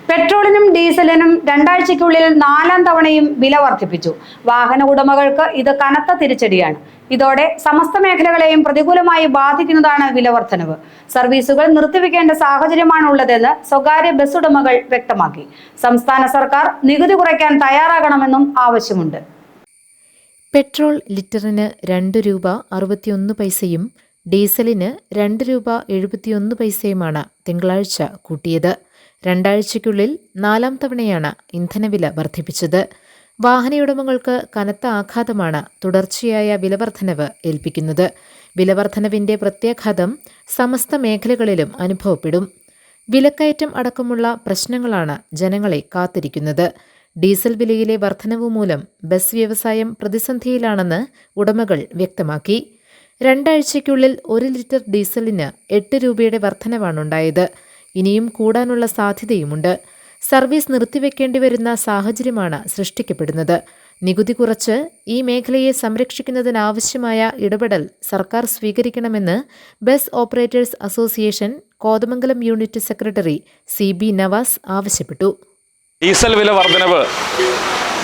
പെട്രോളിനും ഡീസലിനും രണ്ടാഴ്ചയ്ക്കുള്ളിൽ 4ാം തവണയും വില വർദ്ധിപ്പിച്ചു. വാഹന ഉടമകൾക്ക് ഇത് കനത്ത തിരിച്ചടിയാണ്. ഇതോടെ സമസ്ത മേഖലകളെയും പ്രതികൂലമായി ബാധിക്കുന്നതാണ് വില വർധനവ്. സർവീസുകൾ നിർത്തിവെക്കേണ്ട സാഹചര്യമാണ് ഉള്ളതെന്ന് സ്വകാര്യ ബസ് ഉടമകൾ വ്യക്തമാക്കി. സംസ്ഥാന സർക്കാർ നികുതി കുറയ്ക്കാൻ തയ്യാറാകണമെന്നും ആവശ്യമുണ്ട്. പെട്രോൾ ലിറ്ററിന് 2 രൂപ 61 പൈസയും ഡീസലിന് 2 രൂപ 71 പൈസയുമാണ് തിങ്കളാഴ്ച കൂട്ടിയത്. രണ്ടാഴ്ചയ്ക്കുള്ളിൽ 4ാം തവണയാണ് ഇന്ധനവില വർദ്ധിപ്പിച്ചത്. വാഹനയുടമകൾക്ക് കനത്ത ആഘാതമാണ് തുടർച്ചയായ വിലവർദ്ധനവ് ഏൽപ്പിക്കുന്നത്. വിലവർദ്ധനവിന്റെ പ്രത്യാഘാതം സമസ്ത മേഖലകളിലും അനുഭവപ്പെടും. വിലക്കയറ്റം അടക്കമുള്ള പ്രശ്നങ്ങളാണ് ജനങ്ങളെ കാത്തിരിക്കുന്നത്. ഡീസൽ വിലയിലെ വർധനവ് മൂലം ബസ് വ്യവസായം പ്രതിസന്ധിയിലാണെന്ന് ഉടമകൾ വ്യക്തമാക്കി. രണ്ടാഴ്ചയ്ക്കുള്ളിൽ 1 ലിറ്റർ ഡീസലിന് 8 രൂപയുടെ വർധനവാണുണ്ടായത്. ഇനിയും കൂടാനുള്ള സാധ്യതയുമുണ്ട്. സർവീസ് നിർത്തിവെക്കേണ്ടി വരുന്ന സാഹചര്യമാണ് സൃഷ്ടിക്കപ്പെടുന്നത്. നികുതി കുറച്ച് ഈ മേഖലയെ സംരക്ഷിക്കുന്നതിനാവശ്യമായ ഇടപെടൽ സർക്കാർ സ്വീകരിക്കണമെന്ന് bus operators association Kothamangalam unit secretary CB Navas ആവശ്യപ്പെട്ടു. ഡീസൽ വില വർധനവ്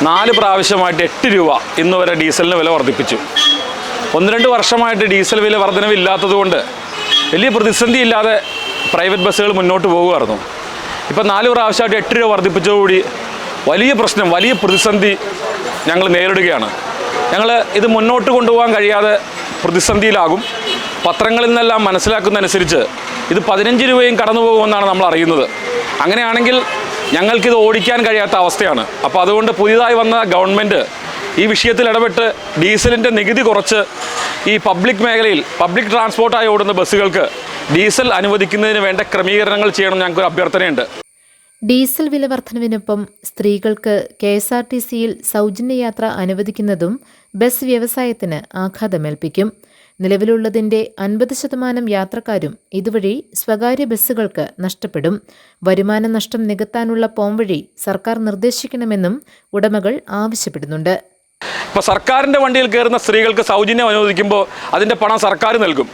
4 പ്രാവശ്യമായിട്ട് 8 രൂപ ഇന്നുവരെ ഡീസലിന് വില വർദ്ധിപ്പിച്ചു. 1-2 വർഷമായിട്ട് ഡീസൽ വില വർധനവ് ഇല്ലാത്തതുകൊണ്ട് വലിയ പ്രതിസന്ധി ഇല്ലാതെ പ്രൈവറ്റ് ബസ്സുകൾ മുന്നോട്ട് പോകുമായിരുന്നു. ഇപ്പോൾ 4 പ്രാവശ്യമായിട്ട് 8 രൂപ വർദ്ധിപ്പിച്ചതോടുകൂടി വലിയ പ്രശ്നം, വലിയ പ്രതിസന്ധി ഞങ്ങൾ നേരിടുകയാണ്. ഞങ്ങൾ ഇത് മുന്നോട്ട് കൊണ്ടുപോകാൻ കഴിയാതെ പ്രതിസന്ധിയിലാകും. പത്രങ്ങളിൽ നിന്നെല്ലാം മനസ്സിലാക്കുന്നതനുസരിച്ച് ഇത് 15 രൂപയും കടന്നു പോകുമെന്നാണ് നമ്മൾ അറിയുന്നത്. അങ്ങനെയാണെങ്കിൽ ഞങ്ങൾക്കിത് ഓടിക്കാൻ കഴിയാത്ത അവസ്ഥയാണ്. അപ്പോൾ അതുകൊണ്ട് പുതിയതായി വന്ന ഗവൺമെൻറ് ഈ വിഷയത്തിൽ ഇടപെട്ട് ഡീസലിൻ്റെ നികുതി കുറച്ച് ഈ പബ്ലിക് മേഖലയിൽ പബ്ലിക് ട്രാൻസ്പോർട്ടായി ഓടുന്ന ബസ്സുകൾക്ക് ഡീസൽ അനുവദിക്കുന്നതിന് വേണ്ട ക്രമീകരണങ്ങൾ ചെയ്യണം. ഞങ്ങൾക്കൊരു അഭ്യർത്ഥനയുണ്ട്. ഡീസൽ വില വർധനവിനൊപ്പം സ്ത്രീകൾക്ക് KSRTCയിൽ സൗജന്യ യാത്ര അനുവദിക്കുന്നതും ബസ് വ്യവസായത്തിന് ആഘാതമേൽപ്പിക്കും. നിലവിലുള്ളതിന്റെ 50% യാത്രക്കാരും ഇതുവഴി സ്വകാര്യ ബസ്സുകൾക്ക് നഷ്ടപ്പെടും. വരുമാന നഷ്ടം നികത്താനുള്ള പോംവഴി സർക്കാർ നിർദ്ദേശിക്കണമെന്നും ഉടമകൾ ആവശ്യപ്പെടുന്നുണ്ട്. ഇപ്പോൾ സർക്കാരിൻ്റെ വണ്ടിയിൽ കയറുന്ന സ്ത്രീകൾക്ക് സൗജന്യം അനുവദിക്കുമ്പോൾ അതിൻ്റെ പണം സർക്കാർ നൽകും.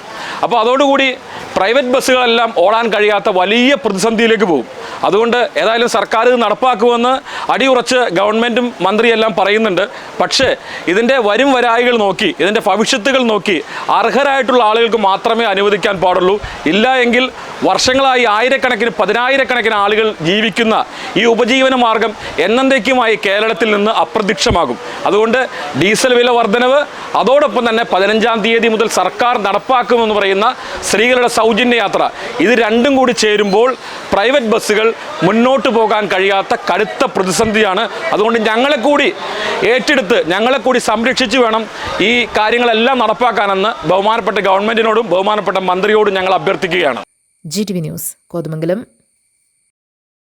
അപ്പോൾ അതോടുകൂടി പ്രൈവറ്റ് ബസ്സുകളെല്ലാം ഓടാൻ കഴിയാത്ത വലിയ പ്രതിസന്ധിയിലേക്ക് പോകും. അതുകൊണ്ട് ഏതായാലും സർക്കാർ ഇത് നടപ്പാക്കുമെന്ന് അടിയുറച്ച് ഗവൺമെൻറ്റും മന്ത്രിയെല്ലാം പറയുന്നുണ്ട്. പക്ഷേ ഇതിൻ്റെ വരും വരായികൾ നോക്കി, ഇതിൻ്റെ ഭവിഷ്യത്തുകൾ നോക്കി അർഹരായിട്ടുള്ള ആളുകൾക്ക് മാത്രമേ അനുവദിക്കാൻ പാടുള്ളൂ. ഇല്ല എങ്കിൽ വർഷങ്ങളായി ആയിരക്കണക്കിന് 10,000-കണക്കിന് ആളുകൾ ജീവിക്കുന്ന ഈ ഉപജീവന മാർഗം എന്നേക്കുമായി കേരളത്തിൽ നിന്ന് അപ്രത്യക്ഷമാകും. അതുകൊണ്ട് ഡീസൽ വില വർധനവ്, അതോടൊപ്പം തന്നെ 15-ാം തീയതി മുതൽ സർക്കാർ നടപ്പാക്കുമെന്ന് പറയുന്ന സ്ത്രീകളുടെ സൗജന്യ യാത്ര, ഇത് രണ്ടും കൂടി ചേരുമ്പോൾ പ്രൈവറ്റ് ബസ്സുകൾ മുന്നോട്ട് പോകാൻ കഴിയാത്ത കടുത്ത പ്രതിസന്ധിയാണ്. അതുകൊണ്ട് ഞങ്ങളെ കൂടി ഏറ്റെടുത്ത് ഞങ്ങളെ കൂടി സംരക്ഷിച്ച് വേണം ഈ കാര്യങ്ങളെല്ലാം നടപ്പാക്കാനെന്ന് ബഹുമാനപ്പെട്ട ഗവൺമെൻറ്റിനോടും ബഹുമാനപ്പെട്ട മന്ത്രിയോടും ഞങ്ങൾ അഭ്യർത്ഥിക്കുകയാണ്. GTV news Kothamangalam.